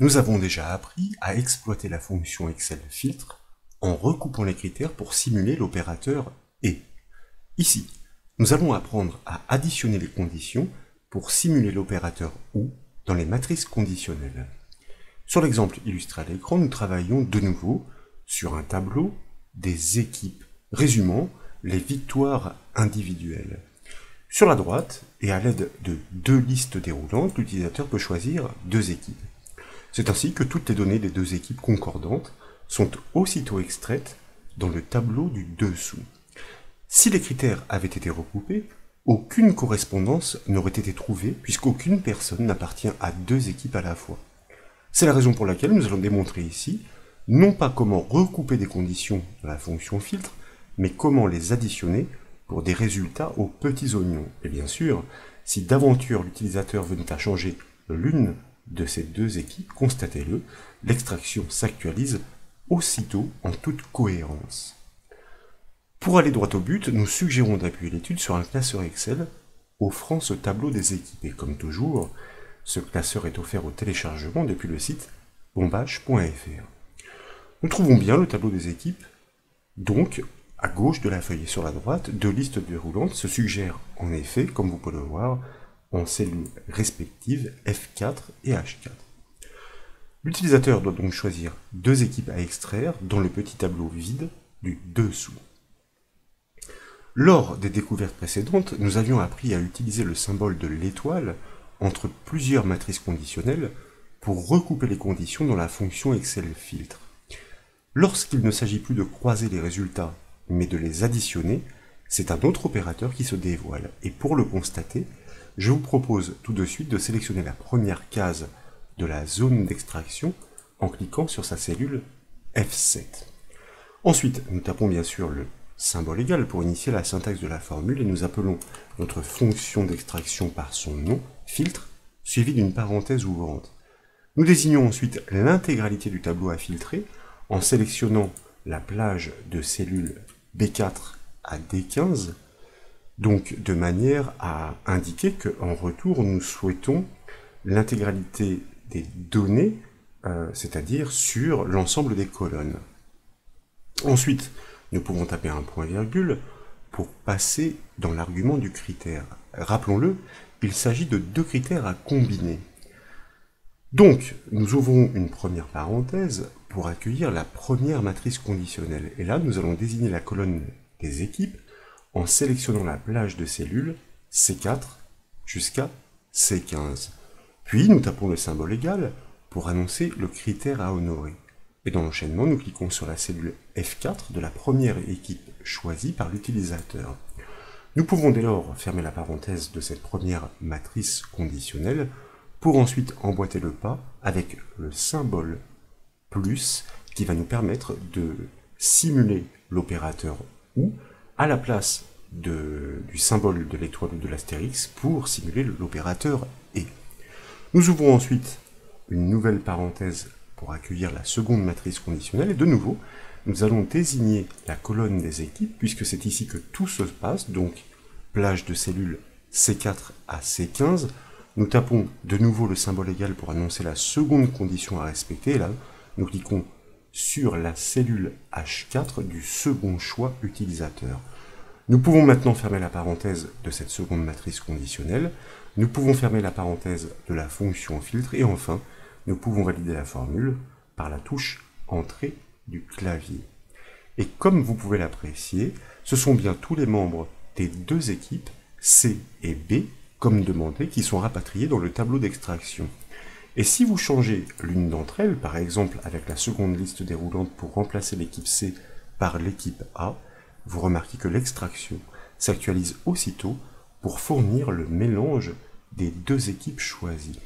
Nous avons déjà appris à exploiter la fonction Excel filtre en recoupant les critères pour simuler l'opérateur et. Ici, nous allons apprendre à additionner les conditions pour simuler l'opérateur OU dans les matrices conditionnelles. Sur l'exemple illustré à l'écran, nous travaillons de nouveau sur un tableau des équipes résumant les victoires individuelles. Sur la droite, et à l'aide de deux listes déroulantes, l'utilisateur peut choisir deux équipes. C'est ainsi que toutes les données des deux équipes concordantes sont aussitôt extraites dans le tableau du dessous. Si les critères avaient été recoupés, aucune correspondance n'aurait été trouvée puisqu'aucune personne n'appartient à deux équipes à la fois. C'est la raison pour laquelle nous allons démontrer ici, non pas comment recouper des conditions de la fonction filtre, mais comment les additionner pour des résultats aux petits oignons. Et bien sûr, si d'aventure l'utilisateur venait à changer l'une de ces deux équipes, constatez-le, l'extraction s'actualise aussitôt en toute cohérence. Pour aller droit au but, nous suggérons d'appuyer l'étude sur un classeur Excel offrant ce tableau des équipes. Et comme toujours, ce classeur est offert au téléchargement depuis le site bombache.fr. Nous trouvons bien le tableau des équipes, donc à gauche de la feuille et sur la droite, deux listes déroulantes se suggèrent en effet, comme vous pouvez le voir, en cellules respectives F4 et H4. L'utilisateur doit donc choisir deux équipes à extraire dans le petit tableau vide du dessous. Lors des découvertes précédentes, nous avions appris à utiliser le symbole de l'étoile entre plusieurs matrices conditionnelles pour recouper les conditions dans la fonction Excel filtre. Lorsqu'il ne s'agit plus de croiser les résultats, mais de les additionner, c'est un autre opérateur qui se dévoile. Et pour le constater, je vous propose tout de suite de sélectionner la première case de la zone d'extraction en cliquant sur sa cellule F7. Ensuite, nous tapons bien sûr le symbole égal pour initier la syntaxe de la formule et nous appelons notre fonction d'extraction par son nom, filtre, suivi d'une parenthèse ouvrante. Nous désignons ensuite l'intégralité du tableau à filtrer en sélectionnant la plage de cellules B4 à D15, donc de manière à indiquer qu'en retour, nous souhaitons l'intégralité des données, c'est-à-dire sur l'ensemble des colonnes. Ensuite, nous pouvons taper un point-virgule pour passer dans l'argument du critère. Rappelons-le, il s'agit de deux critères à combiner. Donc, nous ouvrons une première parenthèse pour accueillir la première matrice conditionnelle. Et là, nous allons désigner la colonne des équipes en sélectionnant la plage de cellules C4 jusqu'à C15. Puis, nous tapons le symbole égal pour annoncer le critère à honorer. Et dans l'enchaînement, nous cliquons sur la cellule F4 de la première équipe choisie par l'utilisateur. Nous pouvons dès lors fermer la parenthèse de cette première matrice conditionnelle pour ensuite emboîter le pas avec le symbole plus qui va nous permettre de simuler l'opérateur OU à la place du symbole de l'étoile ou de l'astérix pour simuler l'opérateur et. Nous ouvrons ensuite une nouvelle parenthèse pour accueillir la seconde matrice conditionnelle et de nouveau nous allons désigner la colonne des équipes puisque c'est ici que tout se passe, donc plage de cellules C4 à C15. Nous tapons de nouveau le symbole égal pour annoncer la seconde condition à respecter. Et là, nous cliquons sur la cellule H4 du second choix utilisateur. Nous pouvons maintenant fermer la parenthèse de cette seconde matrice conditionnelle. Nous pouvons fermer la parenthèse de la fonction filtre. Et enfin, nous pouvons valider la formule par la touche Entrée du clavier. Et comme vous pouvez l'apprécier, ce sont bien tous les membres des deux équipes, C et B, comme demandé, qui sont rapatriés dans le tableau d'extraction. Et si vous changez l'une d'entre elles, par exemple avec la seconde liste déroulante pour remplacer l'équipe C par l'équipe A, vous remarquez que l'extraction s'actualise aussitôt pour fournir le mélange des deux équipes choisies.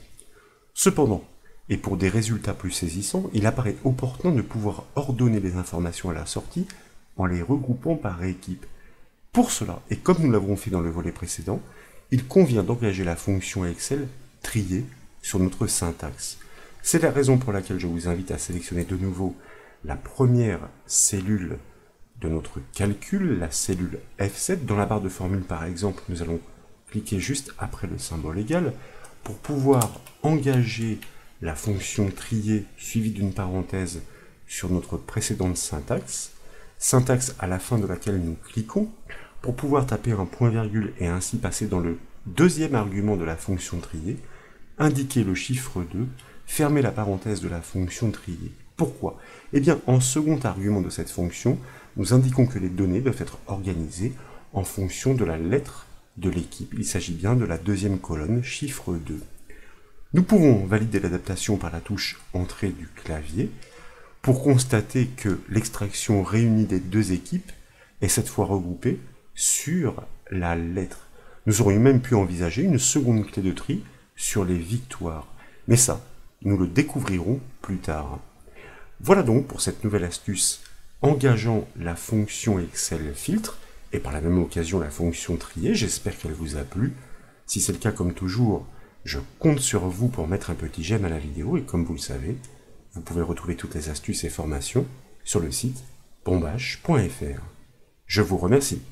Cependant, et pour des résultats plus saisissants, il apparaît opportun de pouvoir ordonner les informations à la sortie en les regroupant par équipe. Pour cela, et comme nous l'avons fait dans le volet précédent, il convient d'engager la fonction Excel trier sur notre syntaxe. C'est la raison pour laquelle je vous invite à sélectionner de nouveau la première cellule de notre calcul, la cellule F7. Dans la barre de formule, par exemple, nous allons cliquer juste après le symbole égal pour pouvoir engager la fonction trier suivie d'une parenthèse sur notre précédente syntaxe, syntaxe à la fin de laquelle nous cliquons pour pouvoir taper un point-virgule et ainsi passer dans le deuxième argument de la fonction trier, indiquer le chiffre 2, fermer la parenthèse de la fonction trier. Pourquoi? Eh bien, en second argument de cette fonction, nous indiquons que les données doivent être organisées en fonction de la lettre de l'équipe. Il s'agit bien de la deuxième colonne, chiffre 2. Nous pouvons valider l'adaptation par la touche Entrée du clavier pour constater que l'extraction réunie des deux équipes est cette fois regroupée sur la lettre. Nous aurions même pu envisager une seconde clé de tri sur les victoires. Mais ça, nous le découvrirons plus tard. Voilà donc pour cette nouvelle astuce engageant la fonction Excel filtre et par la même occasion la fonction trier. J'espère qu'elle vous a plu. Si c'est le cas, comme toujours, je compte sur vous pour mettre un petit j'aime à la vidéo et comme vous le savez, vous pouvez retrouver toutes les astuces et formations sur le site bombache.fr. Je vous remercie.